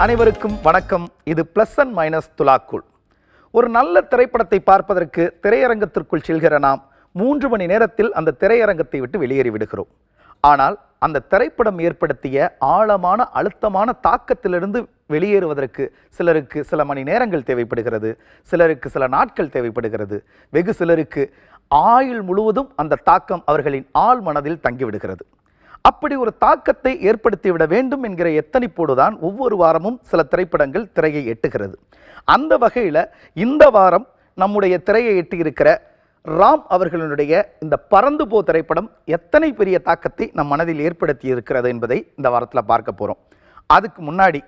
அனைவருக்கும் வணக்கம். இது பிளஸ் அண்ட் மைனஸ் துலாக்குள். ஒரு நல்ல திரைப்படத்தை பார்ப்பதற்கு திரையரங்கத்திற்குள் செல்கிற நாம் 3 மணி நேரத்தில் அந்த திரையரங்கத்தை விட்டு வெளியேறி விடுகிறோம். ஆனால் அந்த திரைப்படம் ஏற்படுத்திய ஆழமான அழுத்தமான தாக்கத்திலிருந்து வெளியேறுவதற்கு சிலருக்கு சில மணி நேரங்கள் தேவைப்படுகிறது, சிலருக்கு சில நாட்கள் தேவைப்படுகிறது, வெகு சிலருக்கு ஆயுள் முழுவதும் அந்த தாக்கம் அவர்களின் ஆழ் மனதில் தங்கிவிடுகிறது. அப்படி ஒரு தாக்கத்தை ஏற்படுத்திவிட வேண்டும் என்கிற எத்தனிப்போடுதான் ஒவ்வொரு வாரமும் சில திரைப்படங்கள் திரையை எட்டுகிறது. அந்த வகையில் இந்த வாரம் நம்முடைய திரையை எட்டியிருக்கிற ராம் அவர்களுடைய இந்த பறந்து போ திரைப்படம் எத்தனை பெரிய தாக்கத்தை நம் மனதில் ஏற்படுத்தி இருக்கிறது என்பதை இந்த வாரத்தில் பார்க்க போகிறோம். அதுக்கு முன்னாடி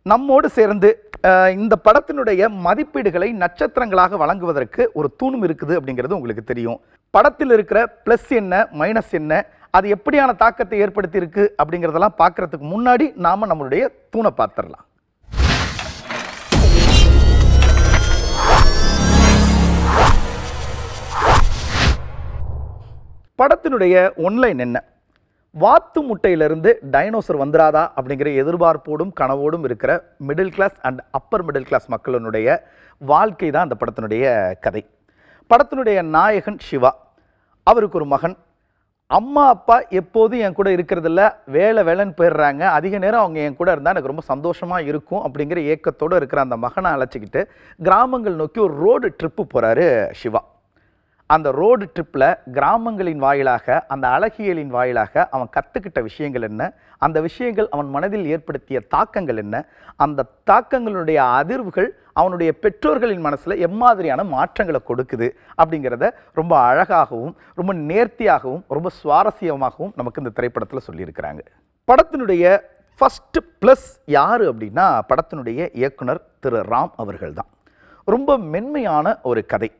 நம்மோடு சேர்ந்து இந்த படத்தினுடைய மதிப்பீடுகளை நட்சத்திரங்களாக வழங்குவதற்கு ஒரு தூணும் இருக்குது அப்படிங்கிறது உங்களுக்கு தெரியும். படத்தில் இருக்கிற ப்ளஸ் என்ன மைனஸ் என்ன, அது எப்படியான தாக்கத்தை ஏற்படுத்தி இருக்கு அப்படிங்கிறதெல்லாம் பார்க்கறதுக்கு முன்னாடி நாம நம்மளுடைய தூணை பார்த்துடலாம். படத்தினுடைய ஒன்லைன் என்ன? வாத்து முட்டையிலிருந்து டைனோசர் வந்துராதா அப்படிங்கிற எதிர்பார்ப்போடும் கனவோடும் இருக்கிற middle class and upper middle class மக்களினுடைய வாழ்க்கை தான் அந்த படத்தினுடைய கதை. படத்தினுடைய நாயகன் சிவா, அவருக்கு ஒரு மகன். அம்மா அப்பா எப்போதும் என் கூட இருக்கிறதில்ல, வேலைன்னு போயிடுறாங்க, அதிக நேரம் அவங்க என் கூட இருந்தால் எனக்கு ரொம்ப சந்தோஷமாக இருக்கும் அப்படிங்கிற ஏக்கத்தோடு இருக்கிற அந்த மகனை அழைச்சிக்கிட்டு கிராமங்கள் நோக்கி ஒரு ரோடு ட்ரிப்பு போகிறாரு சிவா. அந்த ரோடு ட்ரிப்பில் கிராமங்களின் வாயிலாக, அந்த அழகியலின் வாயிலாக அவன் கற்றுக்கிட்ட விஷயங்கள் என்ன, அந்த விஷயங்கள் அவன் மனதில் ஏற்படுத்திய தாக்கங்கள் என்ன, அந்த தாக்கங்களுடைய அதிர்வுகள் அவனுடைய பெற்றோர்களின் மனசில் எம்மாதிரியான மாற்றங்களை கொடுக்குது அப்படிங்கிறத ரொம்ப அழகாகவும் ரொம்ப நேர்த்தியாகவும் ரொம்ப சுவாரஸ்யமாகவும் நமக்கு இந்த திரைப்படத்தில் சொல்லியிருக்கிறாங்க. படத்தினுடைய ஃபஸ்ட்டு ப்ளஸ் யார் அப்படின்னா படத்தினுடைய இயக்குனர் திரு ராம் அவர்கள் தான். ரொம்ப மென்மையான ஒரு கதை,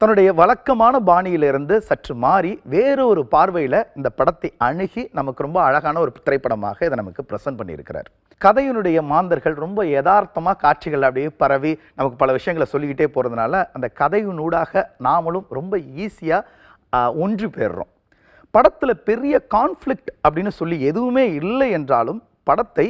தன்னுடைய வழக்கமான பாணியிலிருந்து சற்று மாறி வேறு ஒரு பார்வையில் இந்த படத்தை அணுகி நமக்கு ரொம்ப அழகான ஒரு திரைப்படமாக இதை நமக்கு ப்ரெசென்ட் பண்ணியிருக்கிறார். கதையினுடைய மாந்தர்கள் ரொம்ப யதார்த்தமாக காட்சிகள் அப்படியே பரவி நமக்கு பல விஷயங்களை சொல்லிக்கிட்டே போகிறதுனால அந்த கதையினூடாக நாமளும் ரொம்ப ஈஸியாக ஒன்று போயிடுறோம். படத்தில் பெரிய கான்ஃப்ளிக்ட் அப்படின்னு சொல்லி எதுவுமே இல்லை என்றாலும் படத்தை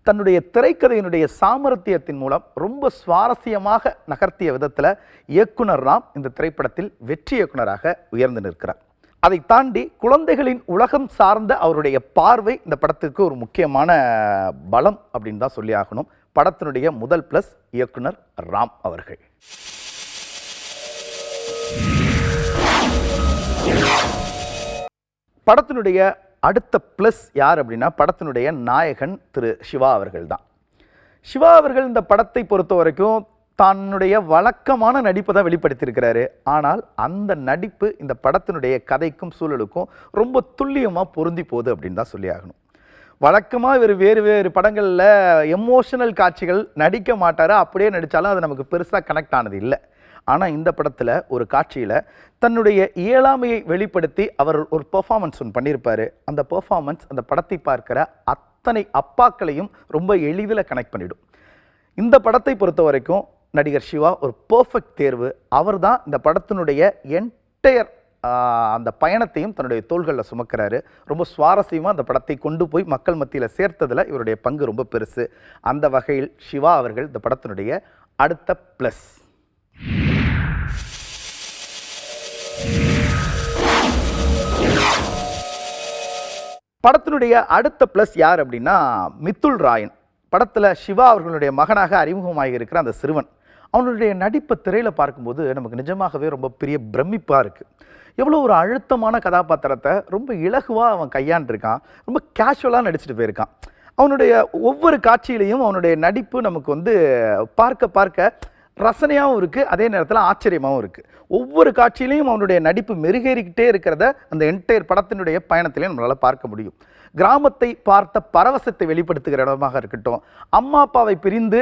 தன்னுடைய திரைக்கதையினுடைய சாமர்த்தியத்தின் மூலம் ரொம்ப சுவாரஸ்யமாக நகர்த்திய விதத்தில் இயக்குனர் ராம் இந்த திரைப்படத்தில் வெற்றி இயக்குனராக உயர்ந்து நிற்கிறார். அதை தாண்டி குழந்தைகளின் உலகம் சார்ந்த அவருடைய பார்வை இந்த படத்திற்கு ஒரு முக்கியமான பலம் அப்படின்னு தான் சொல்லி ஆகணும். படத்தினுடைய முதல் ப்ளஸ் இயக்குனர் ராம் அவர்கள். படத்தினுடைய அடுத்த ப்ளஸ் யார் அப்படின்னா படத்தினுடைய நாயகன் திரு சிவா அவர்கள் தான். சிவா அவர்கள் இந்த படத்தை பொறுத்த வரைக்கும் தன்னுடைய வழக்கமான நடிப்பை தான் வெளிப்படுத்தியிருக்கிறாரு. ஆனால் அந்த நடிப்பு இந்த படத்தினுடைய கதைக்கும் சூழலுக்கும் ரொம்ப துல்லியமாக பொருந்தி போகுது அப்படின்னு தான் சொல்லி ஆகணும். வழக்கமாக இவர் வேறு படங்களில் எமோஷனல் காட்சிகள் நடிக்க மாட்டார், அப்படியே நடித்தாலும் அது நமக்கு பெருசாக கனெக்ட் ஆனது இல்லை. ஆனால் இந்த படத்தில் ஒரு காட்சியில் தன்னுடைய இயலாமையை வெளிப்படுத்தி அவர் ஒரு பெர்ஃபார்மன்ஸ் ஒன்று பண்ணியிருப்பார். அந்த பெர்ஃபார்மன்ஸ் அந்த படத்தை பார்க்கிற அத்தனை அப்பாக்களையும் ரொம்ப எளிதில் கனெக்ட் பண்ணிடும். இந்த படத்தை பொறுத்த வரைக்கும் நடிகர் சிவா ஒரு பெர்ஃபெக்ட் தேர்வு. அவர் தான் இந்த படத்தினுடைய என்டையர் அந்த பயணத்தையும் தன்னுடைய தோள்களில் சுமக்கிறாரு. ரொம்ப சுவாரஸ்யமாக அந்த படத்தை கொண்டு போய் மக்கள் மத்தியில் சேர்த்ததில் இவருடைய பங்கு ரொம்ப பெருசு. அந்த வகையில் சிவா அவர்கள் இந்த படத்தினுடைய அடுத்த ப்ளஸ். படத்தினுடைய அடுத்த ப்ளஸ் யார் அப்படின்னா மித்துல் ராயன். படத்தில் சிவா அவர்களுடைய மகனாக அறிமுகமாக இருக்கிற அந்த சிறுவன், அவனுடைய நடிப்பை திரையில் பார்க்கும்போது நமக்கு நிஜமாகவே ரொம்ப பெரிய பிரமிப்பாக இருக்குது. எவ்வளோ ஒரு அழுத்தமான கதாபாத்திரத்தை ரொம்ப இலகுவாக அவன் கையாண்டிருக்கான், ரொம்ப கேஷுவலாக நடிச்சுட்டு போயிருக்கான். அவனுடைய ஒவ்வொரு காட்சியிலையும் அவனுடைய நடிப்பு நமக்கு பார்க்க ரசனையாகவும் இருக்குது, அதே நேரத்தில் ஆச்சரியமாகவும் இருக்குது. ஒவ்வொரு காட்சியிலையும் அவனுடைய நடிப்பு மெருகேறிக்கிட்டே இருக்கிறத அந்த என்டையர் படத்தினுடைய பயணத்திலையும் நம்மளால் பார்க்க முடியும். கிராமத்தை பார்த்த பரவசத்தை வெளிப்படுத்துகிற இடமாக இருக்கட்டும், அம்மா அப்பாவை பிரிந்து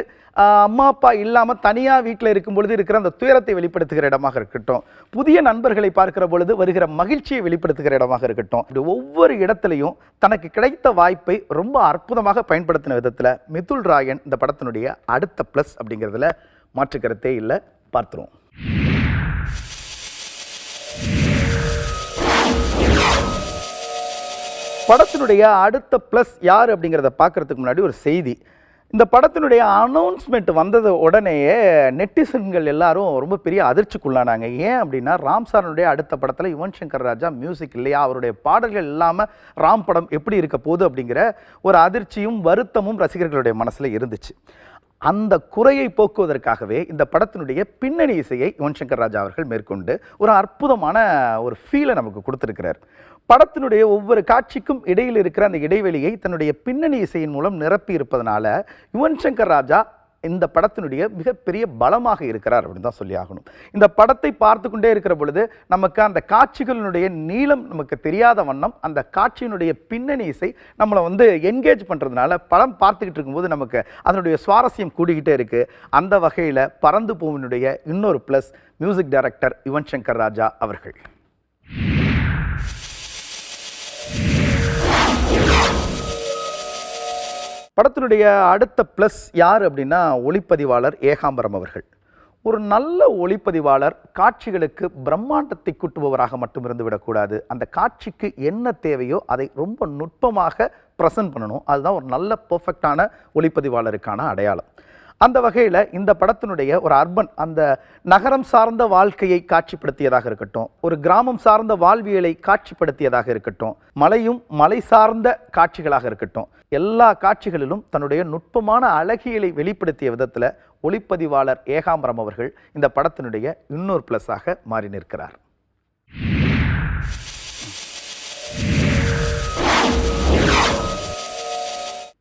அம்மா அப்பா இல்லாமல் தனியாக வீட்டில் இருக்கும் பொழுது இருக்கிற அந்த துயரத்தை வெளிப்படுத்துகிற இடமாக இருக்கட்டும், புதிய நண்பர்களை பார்க்கிற பொழுது வருகிற மகிழ்ச்சியை வெளிப்படுத்துகிற இடமாக இருக்கட்டும், இப்படி ஒவ்வொரு இடத்துலையும் தனக்கு கிடைத்த வாய்ப்பை ரொம்ப அற்புதமாக பயன்படுத்தின விதத்தில் மித்துல் ராயன் இந்த படத்தினுடைய அடுத்த ப்ளஸ் அப்படிங்கிறதுல மாற்றுக்கருத்தே இல்லை. பார்த்துருவோம். படத்தினுடைய அடுத்த ப்ளஸ் யார் அப்படிங்கிறத பார்க்கறதுக்கு முன்னாடி ஒரு செய்தி. இந்த படத்தினுடைய அனௌன்ஸ்மெண்ட் வந்தது உடனேயே நெட்டிசன்கள் எல்லாரும் ரொம்ப பெரிய அதிர்ச்சிக்குள்ளானாங்க. ஏன் அப்படின்னா, ராம் சாரனுடைய அடுத்த படத்தில் யுவன் சங்கர் ராஜா மியூசிக் இல்லையா, அவருடைய பாடல்கள் இல்லாமல் ராம் படம் எப்படி இருக்க போகுது அப்படிங்கிற ஒரு அதிர்ச்சியும் வருத்தமும் ரசிகர்களுடைய மனசில் இருந்துச்சு. அந்த குறையை போக்குவதற்காகவே இந்த படத்தினுடைய பின்னணி இசையை யுவன் சங்கர் ராஜா அவர்கள் மேற்கொண்டு ஒரு அற்புதமான ஒரு ஃபீலை நமக்கு கொடுத்துருக்கிறார். படத்தினுடைய ஒவ்வொரு காட்சிக்கும் இடையில் இருக்கிற அந்த இடைவெளியை தன்னுடைய பின்னணி இசையின் மூலம் நிரப்பி இருப்பதனால யுவன் சங்கர் ராஜா இந்த படத்தினுடைய மிகப்பெரிய பலமாக இருக்கிறார் அப்படின்னு தான் சொல்லி ஆகணும். இந்த படத்தை பார்த்து கொண்டே இருக்கிற பொழுது நமக்கு அந்த காட்சிகளினுடைய நீளம் நமக்கு தெரியாத வண்ணம் அந்த காட்சியினுடைய பின்னணி இசை நம்மளை என்கேஜ் பண்ணுறதுனால படம் பார்த்துக்கிட்டு இருக்கும்போது நமக்கு அதனுடைய சுவாரஸ்யம் கூடிக்கிட்டே இருக்குது. அந்த வகையில் பறந்து பூவினுடைய இன்னொரு plus music director Yuvan Shankar Raja அவர்கள். படத்தினுடைய அடுத்த ப்ளஸ் யார் அப்படின்னா, ஒளிப்பதிவாளர் ஏகாம்பரம் அவர்கள். ஒரு நல்ல ஒளிப்பதிவாளர் காட்சிகளுக்கு பிரம்மாண்டத்தை கூட்டுபவராக மட்டும் இருந்து விடக்கூடாது. அந்த காட்சிக்கு என்ன தேவையோ அதை ரொம்ப நுட்பமாக ப்ரெசென்ட் பண்ணணும். அதுதான் ஒரு நல்ல பெர்ஃபெக்டான ஒளிப்பதிவாளருக்கான அடையாளம். அந்த வகையில் இந்த படத்தினுடைய ஒரு அர்பன், அந்த நகரம் சார்ந்த வாழ்க்கையை காட்சிப்படுத்தியதாக இருக்கட்டும், ஒரு கிராமம் சார்ந்த வாழ்வியலை காட்சிப்படுத்தியதாக இருக்கட்டும், மலையும் மலை சார்ந்த காட்சிகளாக இருக்கட்டும், எல்லா காட்சிகளிலும் தன்னுடைய நுட்பமான அழகியலை வெளிப்படுத்திய விதத்தில் ஒளிப்பதிவாளர் ஏகாம்பரம் அவர்கள் இந்த படத்தினுடைய இன்னொரு ப்ளஸ்ஸாக மாறி நிற்கிறார்.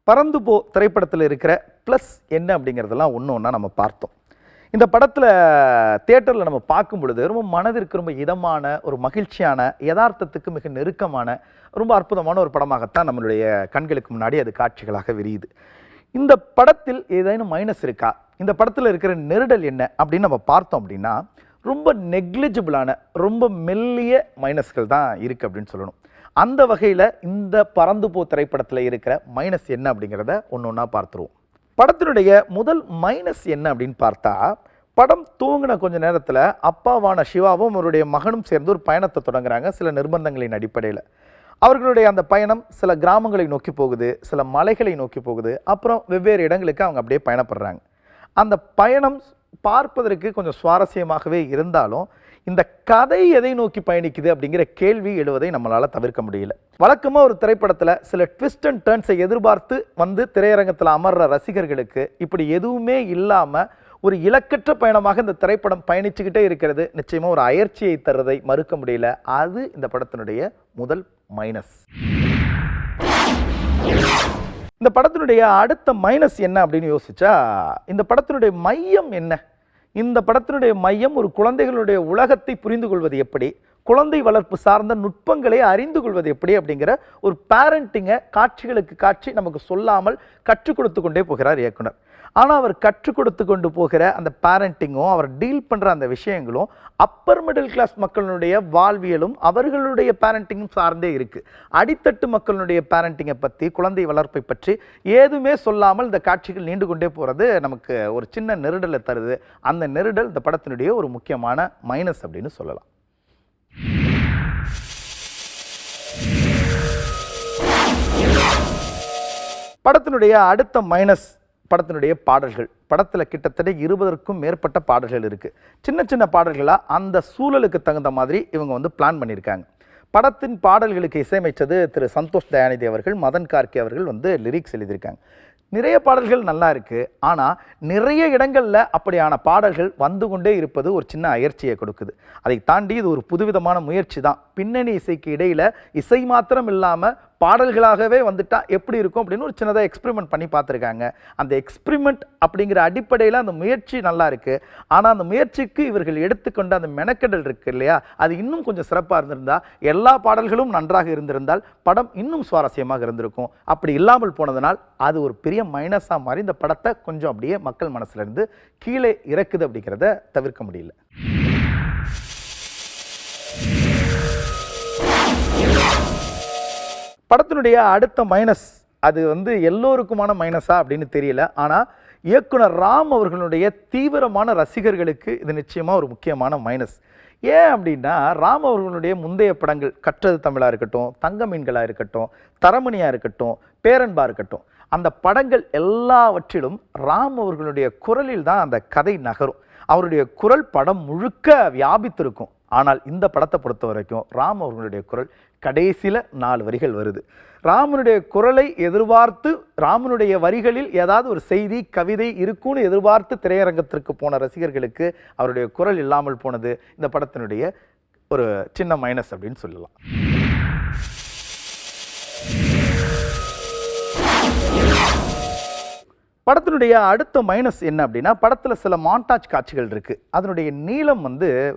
பறந்து போ திரைப்படத்தில் இருக்கிற ப்ளஸ் என்ன அப்படிங்கிறதெல்லாம் ஒன்று ஒன்றா நம்ம பார்த்தோம். இந்த படத்தில் தியேட்டரில் நம்ம பார்க்கும் பொழுது ரொம்ப மனதிற்கு ரொம்ப இதமான, ஒரு மகிழ்ச்சியான, யதார்த்தத்துக்கு மிக நெருக்கமான, ரொம்ப அற்புதமான ஒரு படமாகத்தான் நம்மளுடைய கண்களுக்கு முன்னாடி அது காட்சிகளாக விரியுது. இந்த படத்தில் ஏதேனும் மைனஸ் இருக்கா, இந்த படத்தில் இருக்கிற நெருடல் என்ன அப்படின்னு நம்ம பார்த்தோம் அப்படின்னா, ரொம்ப நெக்லிஜிபிளான, ரொம்ப மெல்லிய மைனஸ்கள் தான் இருக்குது அப்படின்னு சொல்லணும். அந்த வகையில் இந்த பறந்து போ திரைப்படத்தில் இருக்கிற மைனஸ் என்ன அப்படிங்கிறத ஒன்று ஒன்றா பார்த்துருவோம். படத்தினுடைய முதல் மைனஸ் என்ன அப்படின்னு பார்த்தா, படம் தூங்கின கொஞ்ச நேரத்தில் அப்பாவான சிவாவும் அவருடைய மகனும் சேர்ந்து ஒரு பயணத்தை தொடங்குறாங்க. சில நிர்பந்தங்களின் அடிப்படையில் அவர்களுடைய அந்த பயணம் சில கிராமங்களை நோக்கி போகுது, சில மலைகளை நோக்கி போகுது, அப்புறம் வெவ்வேறு இடங்களுக்கு அவங்க அப்படியே பயணப்படுறாங்க. அந்த பயணம் பார்ப்பதற்கு கொஞ்சம் சுவாரஸ்யமாகவே இருந்தாலும் இந்த கதை எதை நோக்கி பயணிக்குது அப்படிங்கிற கேள்வி எழுவதை நம்மளால் தவிர்க்க முடியல. வழக்கமாக ஒரு திரைப்படத்தில் சில ட்விஸ்ட் அண்ட் டர்ன்ஸை எதிர்பார்த்து திரையரங்கத்தில் அமர்ற ரசிகர்களுக்கு இப்படி எதுவுமே இல்லாமல் ஒரு இலக்கற்ற பயணமாக இந்த திரைப்படம் பயணிச்சுக்கிட்டே இருக்கிறது நிச்சயமாக ஒரு அயற்சியை தருவதை மறுக்க முடியல. அது இந்த படத்தினுடைய முதல் மைனஸ். இந்த படத்தினுடைய அடுத்த மைனஸ் என்ன அப்படின்னு யோசிச்சா, இந்த படத்தினுடைய மையம் என்ன? இந்த படத்தினுடைய மையம் ஒரு குழந்தைகளுடைய உலகத்தை புரிந்து கொள்வது எப்படி, குழந்தை வளர்ப்பு சார்ந்த நுட்பங்களை அறிந்து கொள்வது எப்படி அப்படிங்கிற ஒரு பேரண்டிங்கை காட்சிகளுக்கு காட்சி நமக்கு சொல்லாமல் கற்றுக் கொடுத்து கொண்டே போகிறார் இயக்குனர். ஆனால் அவர் கற்றுக் கொடுத்து கொண்டு போகிற அந்த பேரண்டிங்கும் அவர் டீல் பண்ணுற அந்த விஷயங்களும் அப்பர் மிடில் கிளாஸ் மக்களுடைய வாழ்வியலும் அவர்களுடைய பேரண்டிங்கும் சார்ந்தே இருக்குது. அடித்தட்டு மக்களுடைய பேரண்டிங்கை பற்றி, குழந்தை வளர்ப்பை பற்றி ஏதுமே சொல்லாமல் இந்த காட்சிகள் நீண்டு கொண்டே போகிறது நமக்கு ஒரு சின்ன நெருடலை தருது. அந்த நெருடல் இந்த படத்தினுடைய ஒரு முக்கியமான மைனஸ் அப்படின்னு சொல்லலாம். படத்தினுடைய அடுத்த மைனஸ் படத்தினுடைய பாடல்கள். படத்தில் கிட்டத்தட்ட 20க்கும் மேற்பட்ட பாடல்கள் இருக்குது. சின்ன சின்ன பாடல்களாக அந்த சூழலுக்கு தகுந்த மாதிரி இவங்க பிளான் பண்ணியிருக்காங்க. படத்தின் பாடல்களுக்கு இசையமைச்சது திரு சந்தோஷ் தயாநிதி அவர்கள், மதன் கார்கே அவர்கள் லிரிக்ஸ் எழுதியிருக்காங்க. நிறைய பாடல்கள் நல்லா இருக்குது. ஆனால் நிறைய இடங்களில் அப்படியான பாடல்கள் வந்து கொண்டே இருப்பது ஒரு சின்ன அயற்சியை கொடுக்குது. அதை தாண்டி இது ஒரு புதுவிதமான முயற்சி தான். பின்னணி இசைக்கு இடையில் இசை மாத்திரம் இல்லாமல் பாடல்களாகவே வந்துட்டால் எப்படி இருக்கும் அப்படின்னு ஒரு சின்னதாக எக்ஸ்பெரிமெண்ட் பண்ணி பார்த்துருக்காங்க. அந்த எக்ஸ்பெரிமெண்ட் அப்படிங்கிற அடிப்படையில் அந்த முயற்சி நல்லா இருக்குது. ஆனால் அந்த முயற்சிக்கு இவர்கள் எடுத்துக்கொண்ட அந்த மெனக்கெடல் இருக்குது இல்லையா, அது இன்னும் கொஞ்சம் சிறப்பாக இருந்திருந்தால், எல்லா பாடல்களும் நன்றாக இருந்திருந்தால் படம் இன்னும் சுவாரஸ்யமாக இருந்திருக்கும். அப்படி இல்லாமல் போனதனால் அது ஒரு பெரிய மைனஸாக மாறி இந்த படத்தை கொஞ்சம் அப்படியே மக்கள் மனசுலேருந்து கீழே இறக்குது அப்படிங்கிறத தவிர்க்க முடியல. படத்தினுடைய அடுத்த மைனஸ், அது எல்லோருக்குமான மைனஸா அப்படின்னு தெரியல. ஆனால் இயக்குனர் ராம் அவர்களுடைய தீவிரமான ரசிகர்களுக்கு இது நிச்சயமாக ஒரு முக்கியமான மைனஸ். ஏன் அப்படின்னா, ராம் அவர்களுடைய முந்தைய படங்கள் கற்றது தமிழாக இருக்கட்டும், தங்க மீன்களாக இருக்கட்டும், தரமணியாக இருக்கட்டும், பேரன்பா இருக்கட்டும், அந்த படங்கள் எல்லாவற்றிலும் ராம் அவர்களுடைய குரலில் தான் அந்த கதை நகரும். அவருடைய குரல் படம் முழுக்க வியாபித்திருக்கும். ஆனால் இந்த படத்தை பொறுத்த வரைக்கும் ராம் அவர்களுடைய குரல் கடைசியில் 4 வரிகள் வருது. ராமனுடைய குரலை எதிர்பார்த்து, ராமனுடைய வரிகளில் ஏதாவது ஒரு செய்தி கவிதை இருக்கும்னு எதிர்பார்த்து திரையரங்கத்திற்கு போன ரசிகர்களுக்கு அவருடைய குரல் இல்லாமல் போனது இந்த படத்தினுடைய ஒரு சின்ன மைனஸ் அப்படின்னு சொல்லலாம். படத்தினுடைய அடுத்த மைனஸ் என்ன அப்படின்னா, படத்தில் சில மாண்டாஜ் காட்சிகள் இருக்குது. அதனுடைய நீளம்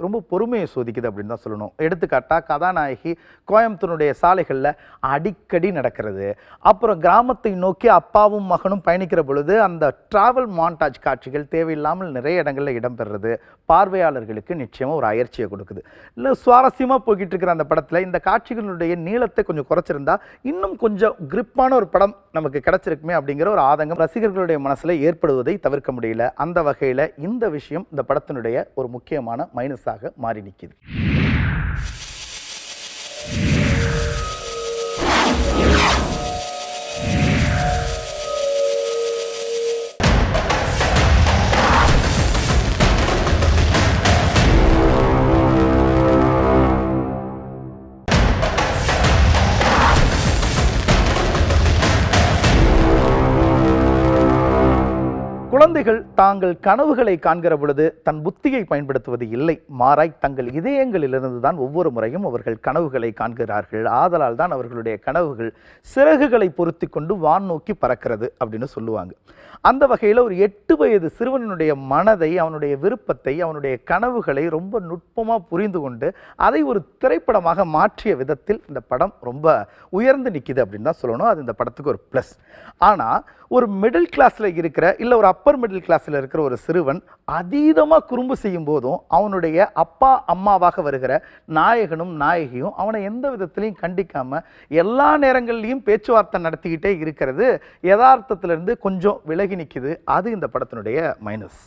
ரொம்ப பொறுமையை சோதிக்குது அப்படின்னு தான் சொல்லணும். எடுத்துக்காட்டாக கதாநாயகி கோயம்புத்தூருடைய சாலைகளில் அடிக்கடி நடக்கிறது. அப்புறம் கிராமத்தை நோக்கி அப்பாவும் மகனும் பயணிக்கிற பொழுது அந்த டிராவல் மாண்டாஜ் காட்சிகள் தேவையில்லாமல் நிறைய இடங்களில் இடம்பெறுறது பார்வையாளர்களுக்கு நிச்சயமாக ஒரு அயற்சியை கொடுக்குது. இல்லை சுவாரஸ்யமாக போய்கிட்டு இருக்கிற அந்த படத்தில் இந்த காட்சிகளுடைய நீளத்தை கொஞ்சம் குறைச்சிருந்தா இன்னும் கொஞ்சம் கிரிப்பான ஒரு படம் நமக்கு கிடைச்சிருக்குமே அப்படிங்கிற ஒரு ஆதங்கம் ரசிகர்களுடைய மனசுல ஏற்படுவதை தவிர்க்க முடியல. அந்த வகையில் இந்த விஷயம் இந்த படத்தினுடைய ஒரு முக்கியமான மைனஸாக மாறி நிற்குது. குழந்தைகள் தாங்கள் கனவுகளை காண்கிற பொழுது தன் புத்தியை பயன்படுத்துவது இல்லை, மாறாய் தங்கள் இதயங்களிலிருந்து தான் ஒவ்வொரு முறையும் அவர்கள் கனவுகளை காண்கிறார்கள். ஆதலால் தான் அவர்களுடைய கனவுகள் சிறகுகளை பொருத்தி கொண்டு வான் நோக்கி பறக்கிறது அப்படின்னு சொல்லுவாங்க. அந்த வகையில் ஒரு 8 வயது சிறுவனுடைய மனதை, அவனுடைய விருப்பத்தை, அவனுடைய கனவுகளை ரொம்ப நுட்பமாக புரிந்து கொண்டு அதை ஒரு திரைப்படமாக மாற்றிய விதத்தில் இந்த படம் ரொம்ப உயர்ந்து நிற்கிது அப்படின்னு தான் சொல்லணும். அது இந்த படத்துக்கு ஒரு ப்ளஸ். ஆனால் ஒரு மிடில் கிளாஸில் இருக்கிற, இல்லை ஒரு அப்பர் மிடில் கிளாஸில் இருக்கிற ஒரு சிறுவன் அதீதமாக குறும்பு செய்யும் போதும் அவனுடைய அப்பா அம்மாவாக வருகிற நாயகனும் நாயகியும் அவனை எந்த விதத்திலையும் கண்டிக்காமல் எல்லா நேரங்கள்லையும் பேச்சுவார்த்தை நடத்திக்கிட்டே இருக்கிறது யதார்த்தத்திலிருந்து கொஞ்சம் விலகி நிற்குது. அது இந்த படத்தினுடைய மைனஸ்.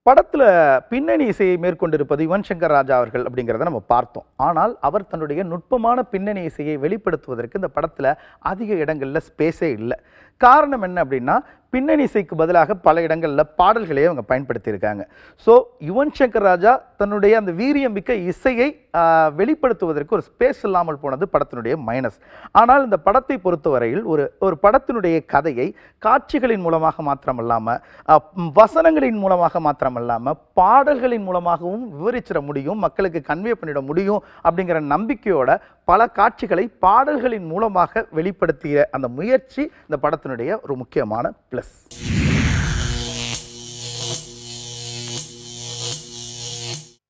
படத்தில் பின்னணி இசையை மேற்கொண்டிருப்பது யுவன் சங்கர் ராஜா அவர்கள் அப்படிங்கிறத நம்ம பார்த்தோம். ஆனால் அவர் தன்னுடைய நுட்பமான பின்னணி இசையை வெளிப்படுத்துவதற்கு இந்த படத்தில் அதிக இடங்களில் ஸ்பேஸே இல்லை. காரணம் என்ன அப்படின்னா, பின்னணி இசைக்கு பதிலாக பல இடங்களில் பாடல்களையே அவங்க பயன்படுத்தியிருக்காங்க. ஸோ யுவன் சங்கர் ராஜா தன்னுடைய அந்த வீரியமிக்க இசையை வெளிப்படுத்துவதற்கு ஒரு ஸ்பேஸ் இல்லாமல் போனது படத்தினுடைய மைனஸ். ஆனால் இந்த படத்தை பொறுத்தவரையில் ஒரு படத்தினுடைய கதையை காட்சிகளின் மூலமாக மாத்திரமல்லாமல், வசனங்களின் மூலமாக மாத்திரமல்லாமல், பாடல்களின் மூலமாகவும் விவரிச்சிட முடியும், மக்களுக்கு கன்வே பண்ணிட முடியும் அப்படிங்கிற நம்பிக்கையோட பல காட்சிகளை பாடல்களின் மூலமாக வெளிப்படுத்திய அந்த முயற்சி இந்த படத்தினுடைய ஒரு முக்கியமான ப்ளஸ்.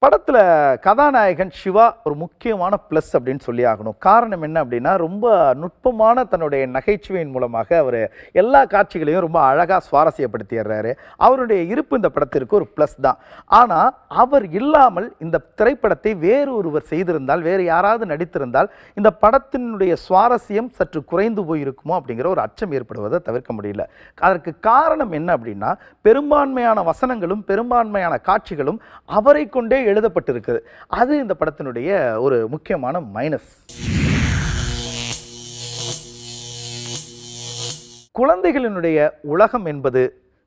படத்தில் கதாநாயகன் சிவா ஒரு முக்கியமான ப்ளஸ் அப்படின்னு சொல்லி ஆகணும். காரணம் என்ன அப்படின்னா, ரொம்ப நுட்பமான தன்னுடைய நகைச்சுவையின் மூலமாக அவர் எல்லா காட்சிகளையும் ரொம்ப அழகாக சுவாரஸ்யப்படுத்திடுறாரு. அவருடைய இருப்பு இந்த படத்திற்கு ஒரு ப்ளஸ் தான். ஆனால் அவர் இல்லாமல் இந்த திரைப்படத்தை வேறு ஒருவர் செய்திருந்தால், வேறு யாராவது நடித்திருந்தால் இந்த படத்தினுடைய சுவாரஸ்யம் சற்று குறைந்து போயிருக்குமோ அப்படிங்கிற ஒரு அச்சம் ஏற்படுவதை தவிர்க்க முடியல. அதற்கு காரணம் என்ன அப்படின்னா, பெரும்பான்மையான வசனங்களும் பெரும்பான்மையான காட்சிகளும் அவரை கொண்டே எழுதப்பட்டிருக்குது. அது இந்த படத்தினுடைய ஒரு முக்கியமான மைனஸ். குழந்தைகளினுடைய உலகம் என்பது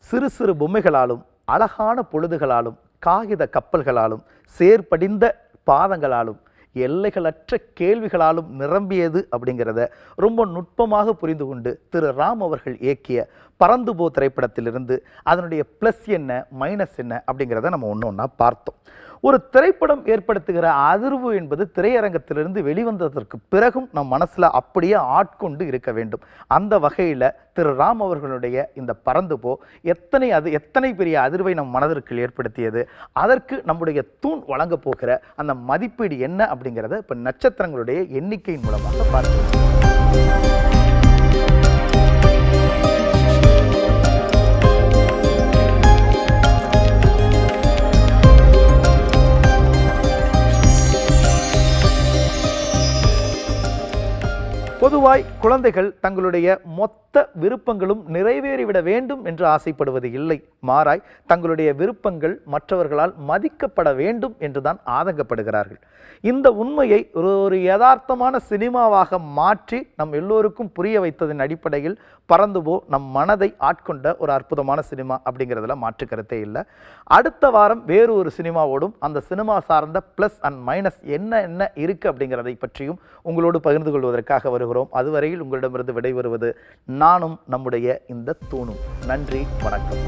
சிறு சிறு பொம்மைகளாலும், அழகான பொழுதுகளாலும், காகித கப்பல்களாலும், சேர்படிந்த பாதங்களாலும், எல்லைகளற்ற கேள்விகளாலும் நிரம்பியது அப்படிங்கிறத ரொம்ப நுட்பமாக புரிந்து கொண்டு திரு ராம் அவர்கள் இயக்கிய பறந்து போ திரைப்படத்திலிருந்து அதனுடைய ப்ளஸ் என்ன, மைனஸ் என்ன அப்படிங்கிறத நம்ம ஒன்று ஒன்றா பார்த்தோம். ஒரு திரைப்படம் ஏற்படுத்துகிற அதிர்வு என்பது திரையரங்கத்திலிருந்து வெளிவந்ததற்கு பிறகும் நம் மனசில் அப்படியே ஆட்கொண்டு இருக்க வேண்டும். அந்த வகையில் திரு ராம் அவர்களுடைய இந்த பறந்து போ எத்தனை பெரிய அதிர்வை நம் மனதிற்கு ஏற்படுத்தியது, அதற்கு நம்முடைய தூண் வழங்க போகிற அந்த மதிப்பீடு என்ன அப்படிங்கிறத இப்போ நட்சத்திரங்களுடைய எண்ணிக்கையின் மூலமாக பார்க்கலாம். பொதுவாய் குழந்தைகள் தங்களுடைய மொத்த விருப்பங்களும் நிறைவேறிவிட வேண்டும் என்று ஆசைப்படுவது இல்லை. மாறாய் தங்களுடைய விருப்பங்கள் மற்றவர்களால் மதிக்கப்பட வேண்டும் என்றுதான் ஆதங்கப்படுகிறார்கள். இந்த உண்மையை ஒரு யதார்த்தமான சினிமாவாக மாற்றி நம் எல்லோருக்கும் புரிய வைத்ததன் அடிப்படையில் பறந்துபோ நம் மனதை ஆட்கொண்ட ஒரு அற்புதமான சினிமா அப்படிங்கிறதுல மாற்று கருத்தே இல்லை. அடுத்த வாரம் வேறு ஒரு சினிமாவோடும் அந்த சினிமா சார்ந்த ப்ளஸ் அண்ட் மைனஸ் என்ன இருக்கு அப்படிங்கிறதை பற்றியும் உங்களோடு பகிர்ந்து கொள்வதற்காக வருகிறோம். அதுவரையில் உங்களிடமிருந்து விடைபெறுவது நானும் நம்முடைய இந்த தூணும். நன்றி, வணக்கம்.